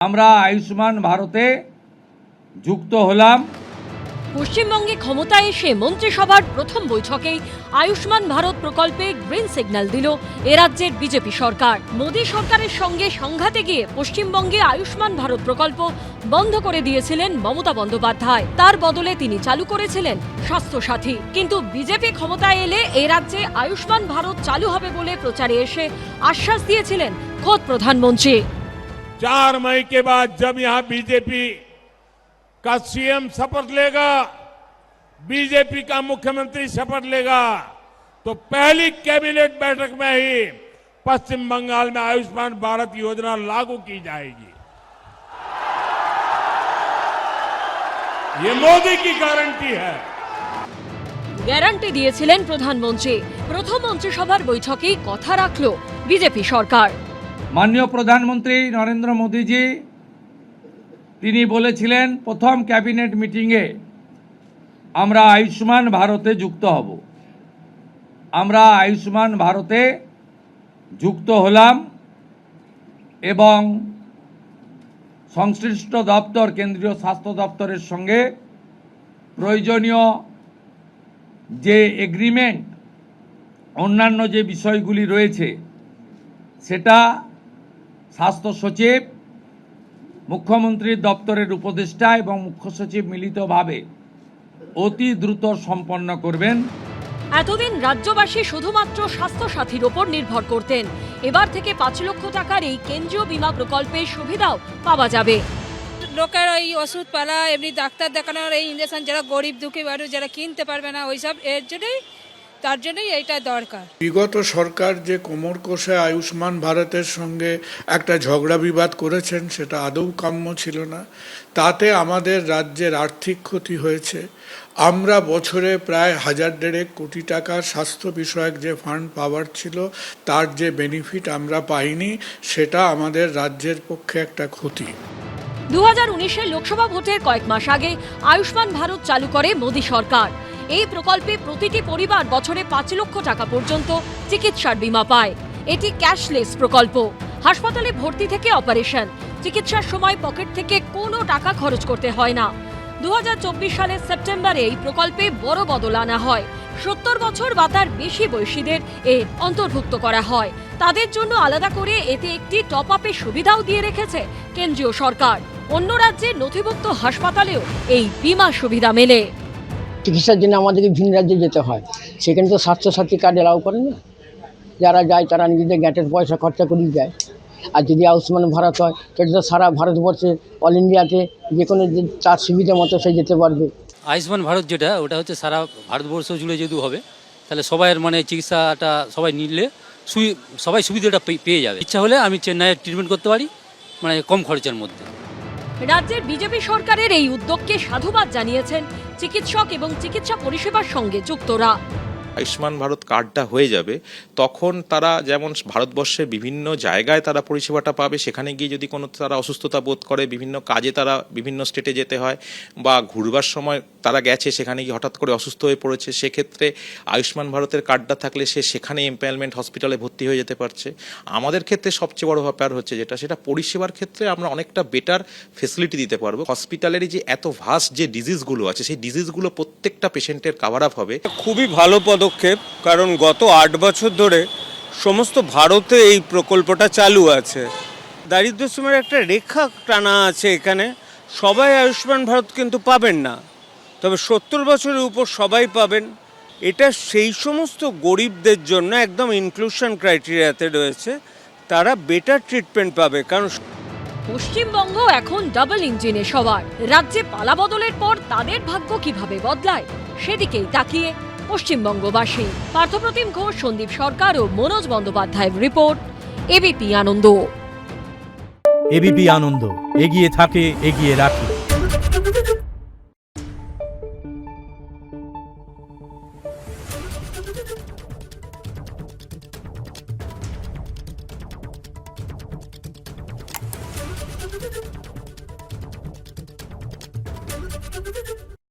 আমরা আয়ুষ্মান ভারতে যুক্ত হলাম। পশ্চিমবঙ্গে ক্ষমতায় এসে মন্ত্রিসভার প্রথম বৈঠকেই আয়ুষ্মান ভারত প্রকল্পে গ্রিন সিগন্যাল দিল এ রাজ্যের বিজেপি সরকার। মোদী সরকারের সঙ্গে সংঘাতে গিয়ে পশ্চিমবঙ্গে আয়ুষ্মান ভারত প্রকল্প বন্ধ করে দিয়েছিলেন মমতা বন্দ্যোপাধ্যায়। তার বদলে তিনি চালু করেছিলেন স্বাস্থ্য সাথী। কিন্তু বিজেপি ক্ষমতায় এলে এ রাজ্যে আয়ুষ্মান ভারত চালু হবে বলে প্রচারে এসে আশ্বাস দিয়েছিলেন খোদ প্রধানমন্ত্রী। 4 मई के बाद जब यहां बीजेपी का सीएम शपथ लेगा, बीजेपी का मुख्यमंत्री शपथ लेगा, तो पहली कैबिनेट बैठक में ही पश्चिम बंगाल में आयुष्मान भारत योजना लागू की जाएगी। ये मोदी की गारंटी है। গ্যারান্টি দিয়েছিলেন প্রধানমন্ত্রী। প্রথম মন্ত্রিসভার বৈঠকেই কথা রাখল বিজেপি সরকার। মাননীয় প্রধানমন্ত্রী নরেন্দ্র মোদীজি তিনি বলেছিলেন প্রথম ক্যাবিনেট মিটিংয়ে আমরা আয়ুষ্মান ভারতে যুক্ত হব। আমরা আয়ুষ্মান ভারতে যুক্ত হলাম এবং সংশ্লিষ্ট দপ্তর কেন্দ্রীয় স্বাস্থ্য দপ্তরের সঙ্গে প্রয়োজনীয় যে এগ্রিমেন্ট অন্যান্য যে বিষয়গুলি রয়েছে সেটা স্বাস্থ্য সচিব, মুখ্যমন্ত্রীর দপ্তরের উপদেষ্টা এবং মুখ্য সচিব মিলিতভাবে অতি দ্রুত সম্পন্ন করবেন। এতদিন রাজ্যবাসী শুধুমাত্র স্বাস্থ্য সাথীর ওপর নির্ভর করতেন। এবার থেকে 5 লক্ষ টাকার এই কেন্দ্রীয় বীমা প্রকল্পের সুবিধাও পাওয়া যাবে। লোকের ওই ওষুধ পালা, এমনি ডাক্তার দেখানোর এই ইঞ্জেকশন যারা গরিব দুঃখী মানুষ যারা কিনতে পারবে না ওইসব তার জন্যই এইটা দরকার। বিগত সরকার যে কোমর কষে আয়ুষ্মান ভারতের সঙ্গে একটা ঝগড়া বিবাদ করেছেন সেটা আদৌ কাম্য ছিল না। তাতে আমাদের রাজ্যের আর্থিক ক্ষতি হয়েছে। আমরা বছরে প্রায় 1,500 কোটি টাকা স্বাস্থ্য বিষয়ক যে ফান্ড পাওয়ার ছিল তার যে বেনিফিট আমরা পাইনি, সেটা আমাদের রাজ্যের পক্ষে একটা ক্ষতি। 2019-এর লোকসভা ভোটের কয়েক মাস আগে আয়ুষ্মান ভারত চালু করে মোদী সরকার। এই প্রকল্পে প্রতিটি পরিবার বছরে 5 লক্ষ টাকা পর্যন্ত চিকিৎসার বীমা পায়। এটি ক্যাশলেস প্রকল্প। হাসপাতালে ভর্তি থেকে অপারেশন, চিকিৎসার সময় পকেট থেকে কোনো টাকা খরচ করতে হয় না। 2024 সালের সেপ্টেম্বরে এই প্রকল্পে বড় বদল আনা হয়। 70 বছর বা তার বেশি বয়সীদের এর অন্তর্ভুক্ত করা হয়। তাদের জন্য আলাদা করে এতে একটি টপ আপের সুবিধাও দিয়ে রেখেছে কেন্দ্রীয় সরকার। অন্য রাজ্যের নথিভুক্ত হাসপাতালেও এই বীমা সুবিধা মেলে। চিকিৎসার জন্য আমাদেরকে ভিন রাজ্যে যেতে হয়, সেখানে তো স্বাস্থ্যসাথী কার্ড এলাও করে না। যারা যায় তারা নিজেদের গ্যাটের পয়সা খরচা করেই যায়। আর যদি আয়ুষ্মান ভারত হয় সেটা তো সারা ভারতবর্ষে অল ইন্ডিয়াতে যে কোনো তার সুবিধা মতো সে যেতে পারবে। আয়ুষ্মান ভারত যেটা ওটা হচ্ছে সারা ভারতবর্ষ জুড়ে যদি হবে তাহলে সবাইয়ের চিকিৎসাটা সবাই নিলে সবাই সুবিধাটা পেয়ে যাবে। ইচ্ছা হলে আমি চেন্নাইয়ে ট্রিটমেন্ট করতে পারি কম খরচের মধ্যে। রাজ্যের বিজেপি সরকারের এই উদ্যোগকে সাধুবাদ জানিয়েছেন চিকিৎসক এবং চিকিৎসা পরিষেবার সঙ্গে যুক্তরা। আয়ুষ্মান ভারত কার্ডটা হয়ে যাবে তখন তারা যেমন ভারতবর্ষের বিভিন্ন জায়গায় তারা পরিষেবাটা পাবে। সেখানে গিয়ে যদি কোনো তারা অসুস্থতা বোধ করে, বিভিন্ন কাজে তারা বিভিন্ন স্টেটে যেতে হয় বা ঘুরবার সময় তারা গেছে সেখানে গিয়ে হঠাৎ করে অসুস্থ হয়ে পড়েছে, সেক্ষেত্রে আয়ুষ্মান ভারতের কার্ডটা থাকলে সে সেখানে এমপ্লয়মেন্ট হসপিটালে ভর্তি হয়ে যেতে পারছে। আমাদের ক্ষেত্রে সবচেয়ে বড় ব্যাপার হচ্ছে সেটা পরিষেবার ক্ষেত্রে আমরা অনেকটা বেটার ফেসিলিটি দিতে পারবো। হসপিটালেরই যে এত ভাস্ট যে ডিজিজগুলো আছে সেই ডিজিজগুলো প্রত্যেকটা পেশেন্টের কাভার আপ হবে। খুবই ভালো পদক্ষেপ, কারণ গত 8 বছর ধরে সমস্ত ভারতে এই প্রকল্পটা চালু আছে। দারিদ্র্য সীমার একটা রেখা টানা আছে এখানে। সবাই আয়ুষ্মান ভারত কিন্তু পাবেন না, তবে 70 বছরের উপর সবাই পাবেন। এটা সেই সমস্ত গরিবদের জন্য একদম ইনক্লুশন ক্রাইটেরিয়াতে রয়েছে, তারা বেটার ট্রিটমেন্ট পাবে। কারণ পশ্চিমবঙ্গ এখন ডাবল ইঞ্জিনে সবার। রাজ্যে পালা বদলের পর তাদের ভাগ্য কিভাবে বদলায় সেদিকেই তাকিয়ে পশ্চিমবঙ্গবাসী। পার্থপ্রতিম ঘোষ, সন্দীপ সরকার ও মনোজ বন্দ্যোপাধ্যায়ের রিপোর্ট, এবিপি আনন্দ। এবিপি আনন্দ, এগিয়ে থাকে, এগিয়ে রাখে।